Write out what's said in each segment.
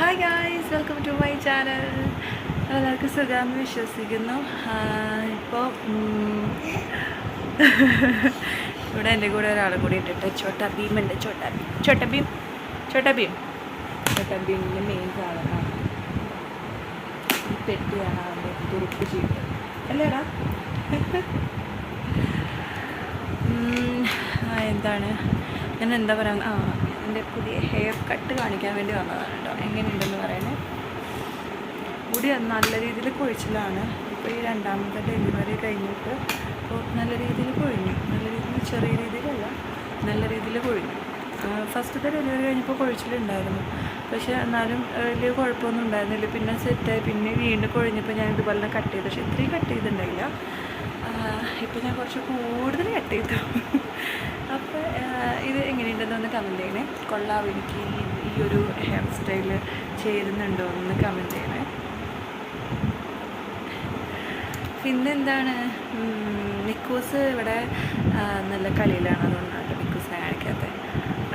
Hi guys, welcome to my channel. എല്ലാവർക്കും സുഖമാണെന്ന് വിശ്വസിക്കുന്നു. ഇപ്പോൾ ഇവിടെ എൻ്റെ കൂടെ ഒരാളും കൂടി ഇട്ടിട്ട് ചോട്ടാ ഭീമുണ്ട്. ചോട്ടാ ഭീമിൻ്റെ മെയിൻ സാധനമാണ് ഈ പെട്ടിയാണ് അവൻ്റെ തുറുപ്പ് ചീട്ട് അല്ലേടാ. എന്താണ് ഞാൻ എന്താ പറയുക, എൻ്റെ പുതിയ ഹെയർ കട്ട് കാണിക്കാൻ വേണ്ടി വന്നതാണ് കേട്ടോ. എങ്ങനെയുണ്ടെന്ന് പറയണേ. മുടി നല്ല രീതിയിൽ കൊഴിച്ചിലാണ്. ഇപ്പോൾ ഈ രണ്ടാമത്തെ ഡെലിവറി കഴിഞ്ഞിട്ട് ഇപ്പോൾ നല്ല രീതിയിൽ കൊഴിഞ്ഞു. നല്ല രീതിയിൽ, ചെറിയ രീതിയിലല്ല, നല്ല രീതിയിൽ കൊഴിഞ്ഞു. ഫസ്റ്റത്തെ ഡെലിവറി കഴിഞ്ഞപ്പോൾ കൊഴിച്ചിലുണ്ടായിരുന്നു, പക്ഷേ എന്നാലും വലിയ കുഴപ്പമൊന്നും ഉണ്ടായിരുന്നില്ല. പിന്നെ സെറ്റായി, പിന്നെ വീണ്ടും കൊഴിഞ്ഞപ്പോൾ ഞാൻ ഇതുപോലെ കട്ട് ചെയ്തു. പക്ഷേ ഇത്രയും കട്ട് ചെയ്തിട്ടുണ്ടായില്ല. ഇപ്പോൾ ഞാൻ കുറച്ച് കൂടുതൽ കട്ട് ചെയ്തു. അപ്പോൾ ഇത് എങ്ങനെയുണ്ടെന്ന് ഒന്ന് കമൻറ്റ് ചെയ്യണേ. കൊള്ളാം, എനിക്ക് ഈ ഒരു ഹെയർ സ്റ്റൈൽ ചേരുന്നുണ്ടോ എന്ന് കമൻറ്റ് ചെയ്യണേ. പിന്നെന്താണ്, നിക്കൂസ് ഇവിടെ നല്ല കളിയിലാണ്, അതുകൊണ്ടാണ് നിക്കൂസിനെ കാണിക്കാത്തത്.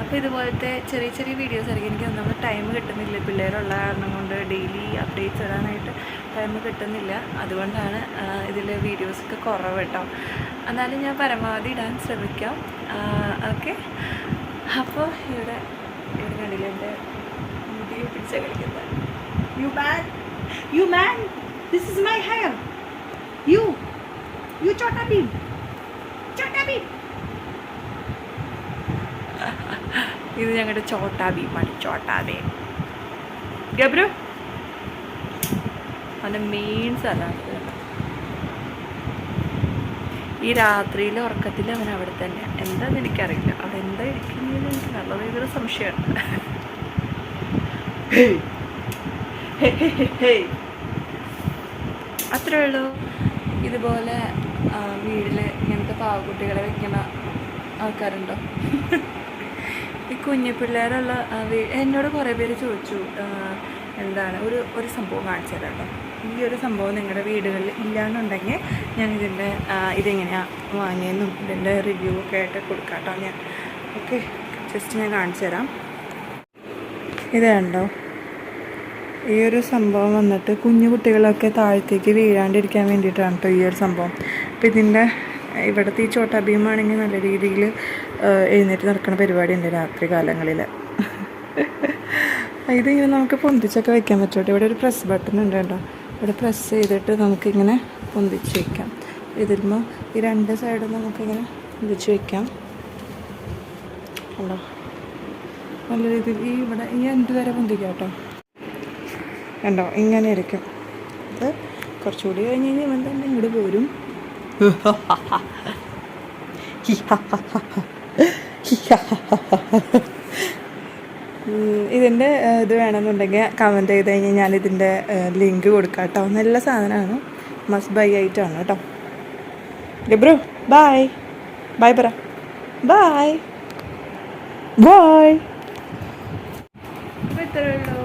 അപ്പോൾ ഇതുപോലത്തെ ചെറിയ ചെറിയ വീഡിയോസ് ആയിരിക്കും. എനിക്ക് ഒന്നാമത് ടൈം കിട്ടുന്നില്ല, പിള്ളേരുള്ള കാരണം കൊണ്ട് ഡെയിലി അപ്ഡേറ്റ്സ് ഇടാനായിട്ട് ടൈം കിട്ടുന്നില്ല. അതുകൊണ്ടാണ് ഇതിൽ വീഡിയോസൊക്കെ കുറവ് കേട്ടോ. എന്നാലും ഞാൻ പരമാവധി ഇടാൻ ശ്രമിക്കാം. ഓക്കെ, അപ്പോൾ ഇവിടെ കണ്ടില്ല എൻ്റെ മുടിയെ പിടിച്ച കളിക്കുന്നത്. You man this is my hair. You Chhota Bheem. ഇത് ഞങ്ങളുടെ ചോട്ടാ ഭീമാണ്. ചോട്ടാ ഭീം ഗബ്രു അവൻ്റെ മെയിൻ സ്ഥലമാണ്. ഈ രാത്രിയിലെ ഉറക്കത്തിൽ അവൻ അവിടെ തന്നെയാണ്. എന്താണെന്ന് എനിക്കറിയില്ല, അവിടെ എന്താ ഇരിക്കുന്നതെന്ന് എനിക്ക് നല്ല രീതിയിൽ സംശയമുണ്ട്. അത്രേ ഉള്ളൂ. ഇതുപോലെ വീട്ടിൽ ഇങ്ങനത്തെ പാവക്കുട്ടികളെ വെക്കുന്ന ആൾക്കാരുണ്ടോ? ഈ കുഞ്ഞു പിള്ളേരുള്ള എന്നോട് കുറേ പേര് ചോദിച്ചു, എന്താണ് ഒരു സംഭവം കാണിച്ചു തരാം കേട്ടോ. ഈ ഒരു സംഭവം നിങ്ങളുടെ വീടുകളിൽ ഇല്ലയെന്നുണ്ടെങ്കിൽ ഞാൻ ഇതെങ്ങനെയാണ് വാങ്ങിയെന്നും ഇതിൻ്റെ റിവ്യൂ ഒക്കെ ആയിട്ട് കൊടുക്കാം കേട്ടോ ഞാൻ. ഓക്കെ, ജസ്റ്റ് ഞാൻ കാണിച്ചു തരാം. ഇത് കണ്ടോ, ഈ ഒരു സംഭവം വന്നിട്ട് കുഞ്ഞു കുട്ടികളൊക്കെ താഴത്തേക്ക് വീഴാണ്ടിരിക്കാൻ വേണ്ടിയിട്ടാണ് കേട്ടോ ഈ ഒരു സംഭവം. അപ്പോൾ ഇതിൻ്റെ ഇവിടുത്തെ ഈ ചോട്ടാ ഭീമാണെങ്കിൽ നല്ല രീതിയിൽ എഴുന്നേറ്റ് നടക്കുന്ന പരിപാടി ഉണ്ട് രാത്രി കാലങ്ങളിൽ. ഇതിങ്ങനെ നമുക്ക് പൊന്തിച്ചൊക്കെ വയ്ക്കാൻ പറ്റും. ഇവിടെ ഒരു പ്രസ് ബട്ടൺ ഉണ്ട് കേട്ടോ. ഇവിടെ പ്രസ് ചെയ്തിട്ട് നമുക്കിങ്ങനെ പൊന്തിച്ച് വയ്ക്കാം. ഇതിലുമ്പോൾ ഈ രണ്ട് സൈഡും നമുക്കിങ്ങനെ പൊന്തിച്ച് വയ്ക്കാം. കണ്ടോ, നല്ല രീതിയിൽ ഈ എന്ത് വരെ പൊന്തിക്കാം കേട്ടോ. കണ്ടോ, ഇങ്ങനെ ഇരിക്കും. അത് കുറച്ചുകൂടി കഴിഞ്ഞ് കഴിഞ്ഞാൽ ഇവൻ തന്നെ ഇങ്ങോട്ട് പോരും. ഇതിൻ്റെ ഇത് വേണമെന്നുണ്ടെങ്കിൽ കമൻറ്റ് ചെയ്ത് കഴിഞ്ഞാൽ ഞാനിതിൻ്റെ ലിങ്ക് കൊടുക്കാം കേട്ടോ. നല്ല സാധനമാണ്, മസ്റ്റ് ബൈ ആയിട്ടാണ് കേട്ടോ. ഗബ്രു ബായ് പറ. ബായ്. അപ്പോൾ ഇത്രയേ ഉള്ളൂ.